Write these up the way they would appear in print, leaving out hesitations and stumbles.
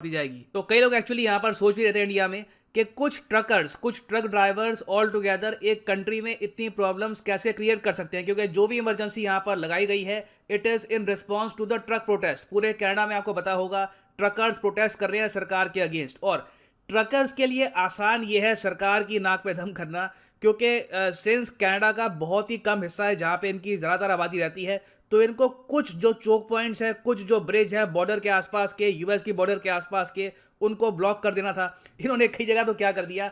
दी जाएगी। तो कई लोग एक्चुअली यहाँ पर सोच भी रहते हैं इंडिया में कि कुछ ट्रकर्स, कुछ ट्रक ड्राइवर्स ऑल टुगेदर एक कंट्री में इतनी प्रॉब्लम्स कैसे क्रिएट कर सकते हैं, क्योंकि जो भी इमरजेंसी यहाँ पर लगाई गई है it is in response to the truck protest. पूरे कनाडा में आपको पता होगा ट्रकर्स प्रोटेस्ट कर रहे हैं सरकार के अगेंस्ट, और ट्रकर्स के लिए आसान ये है सरकार की नाक पे दम करना, क्योंकि सिंस कनाडा का बहुत ही कम हिस्सा है जहाँ पे इनकी ज़्यादातर आबादी रहती है, तो इनको कुछ जो चोक पॉइंट्स हैं, कुछ जो ब्रिज है बॉर्डर के आसपास के, यूएस की बॉर्डर के आसपास के, उनको ब्लॉक कर देना था। इन्होंने कई जगह तो क्या कर दिया,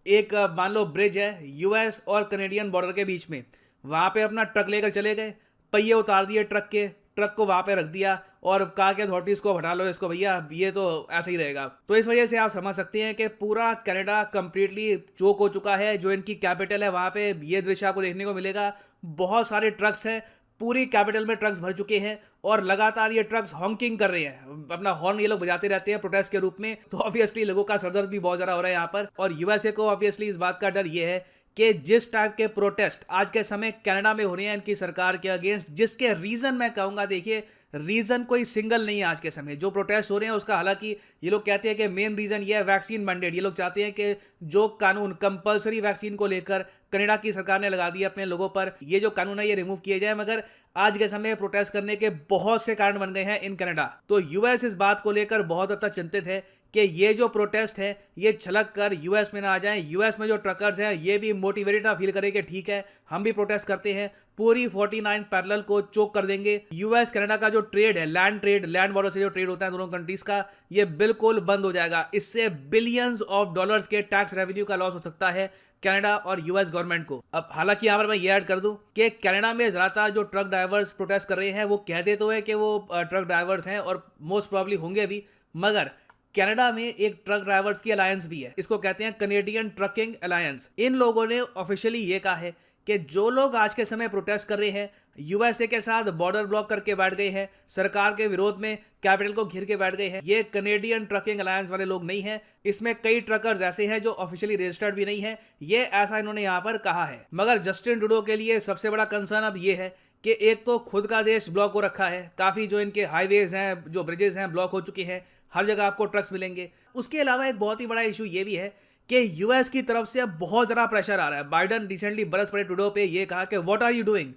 एक मान लो ब्रिज है यूएस और कनेडियन बॉर्डर के बीच में, वहाँ पे अपना ट्रक लेकर चले गए, पहिए उतार दिए ट्रक के, ट्रक को वहाँ पे रख दिया और कहा कि अथॉरिटीज़ को हटा लो इसको भैया, ये तो ऐसे ही रहेगा। तो इस वजह से आप समझ सकते हैं कि पूरा कनाडा कंप्लीटली चोक हो चुका है। जो इनकी कैपिटल है वहाँ पे ये दृश्य आपको देखने को मिलेगा, बहुत सारे ट्रक्स हैं, पूरी कैपिटल में ट्रक्स भर चुके हैं और लगातार ये ट्रक्स हॉन्किंग कर रहे हैं, अपना हॉर्न ये लोग बजाते रहते हैं प्रोटेस्ट के रूप में। तो ऑब्वियसली लोगों का सरदर्द भी बहुत ज़्यादा हो रहा है यहाँ पर, और यूएसए को ऑब्वियसली इस बात का डर ये है कि जिस टाइप के प्रोटेस्ट आज के समय कनाडा में हो रहे हैं इनकी सरकार के अगेंस्ट, जिसके रीजन मैं कहूंगा, देखिए रीजन कोई सिंगल नहीं है आज के समय जो प्रोटेस्ट हो रहे हैं उसका। हालांकि ये लोग कहते हैं कि मेन रीजन ये है वैक्सीन मैंडेट। ये लोग चाहते हैं कि जो कानून कंपलसरी वैक्सीन को लेकर कनाडा की सरकार ने लगा दिया अपने लोगों पर, ये जो कानून है ये रिमूव किए जाए। मगर आज के समय प्रोटेस्ट करने के बहुत से कारण बन गए हैं इन कनाडा। तो यूएस इस बात को लेकर बहुत हद तक चिंतित है कि ये जो प्रोटेस्ट है ये छलक कर यूएस में ना आ जाए। यूएस में जो ट्रकर्स हैं ये भी मोटिवेटेड फील करें कि ठीक है हम भी प्रोटेस्ट करते हैं, पूरी 49 पैरेलल को चोक कर देंगे। यूएस कनाडा का जो ट्रेड है, लैंड ट्रेड, लैंड बॉर्डर से जो ट्रेड होता है दोनों कंट्रीज का, ये बिल्कुल बंद हो जाएगा। इससे बिलियंस ऑफ डॉलर्स के टैक्स रेवेन्यू का लॉस हो सकता है कनाडा और यूएस गवर्नमेंट को। अब हालांकि यहां पर मैं ये ऐड कर दूं कि कनाडा में ज्यादातर जो ट्रक ड्राइवर्स प्रोटेस्ट कर रहे हैं वो कहते तो है कि वो ट्रक ड्राइवर्स हैं और मोस्ट प्रॉब्ली होंगे भी, मगर कनाडा में एक ट्रक ड्राइवर्स की अलायंस भी है, इसको कहते हैं कनेडियन ट्रकिंग अलायंस। इन लोगों ने ऑफिशियली ये कहा है कि जो लोग आज के समय प्रोटेस्ट कर रहे हैं, यूएसए के साथ बॉर्डर ब्लॉक करके बैठ गए हैं, सरकार के विरोध में कैपिटल को घेर के बैठ गए हैं, ये कनेडियन ट्रकिंग अलायंस वाले लोग नहीं हैं। इसमें कई ट्रकर्स ऐसे हैं जो ऑफिशियली रजिस्टर्ड भी नहीं है, ये ऐसा इन्होंने यहां पर कहा है। मगर जस्टिन ट्रूडो के लिए सबसे बड़ा कंसर्न अब ये है कि एक तो खुद का देश ब्लॉक हो रखा है, काफी जो इनके हाईवेज हैं, जो ब्रिजेस हैं, ब्लॉक हो चुके हैं, हर जगह आपको ट्रक्स मिलेंगे। उसके अलावा एक बहुत ही बड़ा इशू ये भी है कि यूएस की तरफ से अब बहुत ज़्यादा प्रेशर आ रहा है। बाइडन रिसेंटली बरस पड़े ट्रूडो पे, ये कहा कि व्हाट आर यू डूइंग,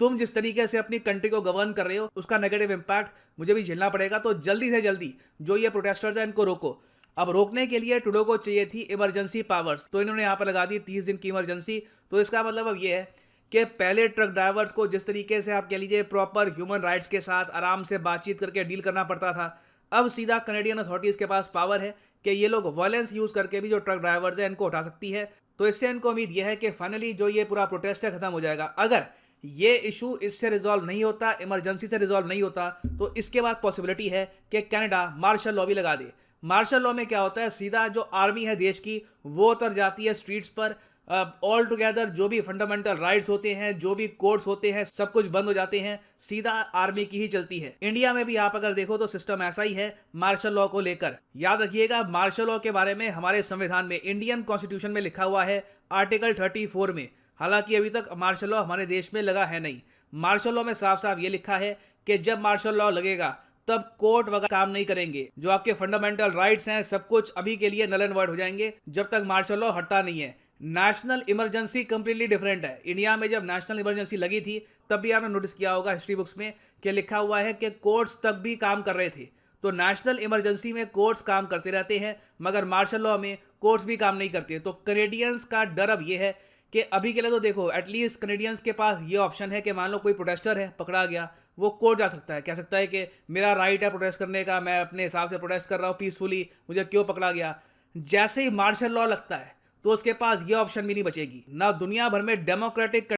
तुम जिस तरीके से अपनी कंट्री को गवर्न कर रहे हो उसका नेगेटिव इंपैक्ट मुझे भी झेलना पड़ेगा, तो जल्दी से जल्दी जो ये प्रोटेस्टर्स हैं इनको रोको। अब रोकने के लिए ट्रूडो को चाहिए थी इमरजेंसी पावर्स, तो इन्होंने यहाँ पर लगा दी 30 दिन की इमरजेंसी। तो इसका मतलब अब ये है कि पहले ट्रक ड्राइवर्स को जिस तरीके से आप कह लीजिए प्रॉपर ह्यूमन राइट्स के साथ आराम से बातचीत करके डील करना पड़ता था, अब सीधा कनेडियन अथॉरिटीज़ के पास पावर है कि ये लोग वायलेंस यूज़ करके भी जो ट्रक ड्राइवर्स हैं इनको उठा सकती है। तो इससे इनको उम्मीद यह है कि फाइनली जो ये पूरा प्रोटेस्ट है खत्म हो जाएगा। अगर ये इशू इससे रिजॉल्व नहीं होता, इमरजेंसी से रिजॉल्व नहीं होता, तो इसके बाद पॉसिबिलिटी है कि कनाडा मार्शल लॉ भी लगा दे। मार्शल लॉ में क्या होता है, सीधा जो आर्मी है देश की वो उतर जाती है स्ट्रीट्स पर, ऑल टुगेदर जो भी फंडामेंटल राइट्स होते हैं, जो भी कोड्स होते हैं, सब कुछ बंद हो जाते हैं, सीधा आर्मी की ही चलती है। इंडिया में भी आप अगर देखो तो सिस्टम ऐसा ही है मार्शल लॉ को लेकर। याद रखिएगा मार्शल लॉ के बारे में हमारे संविधान में, इंडियन कॉन्स्टिट्यूशन में लिखा हुआ है आर्टिकल 34 में। हालांकि अभी तक मार्शल लॉ हमारे देश में लगा है नहीं। मार्शल लॉ में साफ साफ ये लिखा है कि जब मार्शल लॉ लगेगा तब कोर्ट वगैरह काम नहीं करेंगे, जो आपके फंडामेंटल राइट्स हैं सब कुछ अभी के लिए नल एंड वॉइड हो जाएंगे जब तक मार्शल लॉ हटता नहीं है। नेशनल इमरजेंसी कंप्लीटली डिफरेंट है। इंडिया में जब नेशनल इमरजेंसी लगी थी तब भी आपने नोटिस किया होगा हिस्ट्री बुक्स में कि लिखा हुआ है कि कोर्ट्स तब भी काम कर रहे थे। तो नेशनल इमरजेंसी में कोर्ट्स काम करते रहते हैं, मगर मार्शल लॉ में कोर्ट्स भी काम नहीं करते। तो कनेडियंस का डर अब ये है कि अभी के लिए तो देखो एटलीस्ट कनेडियंस के पास ये ऑप्शन है कि मान लो कोई प्रोटेस्टर है पकड़ा गया, वो कोर्ट जा सकता है, कह सकता है कि मेरा राइट है प्रोटेस्ट करने का, मैं अपने हिसाब से प्रोटेस्ट कर रहा हूँ पीसफुली, मुझे क्यों पकड़ा गया। जैसे ही मार्शल लॉ लगता है तो उसके पास ये ऑप्शन भी नहीं बचेगी। ना दुनिया भर में डेमोक्रेटिक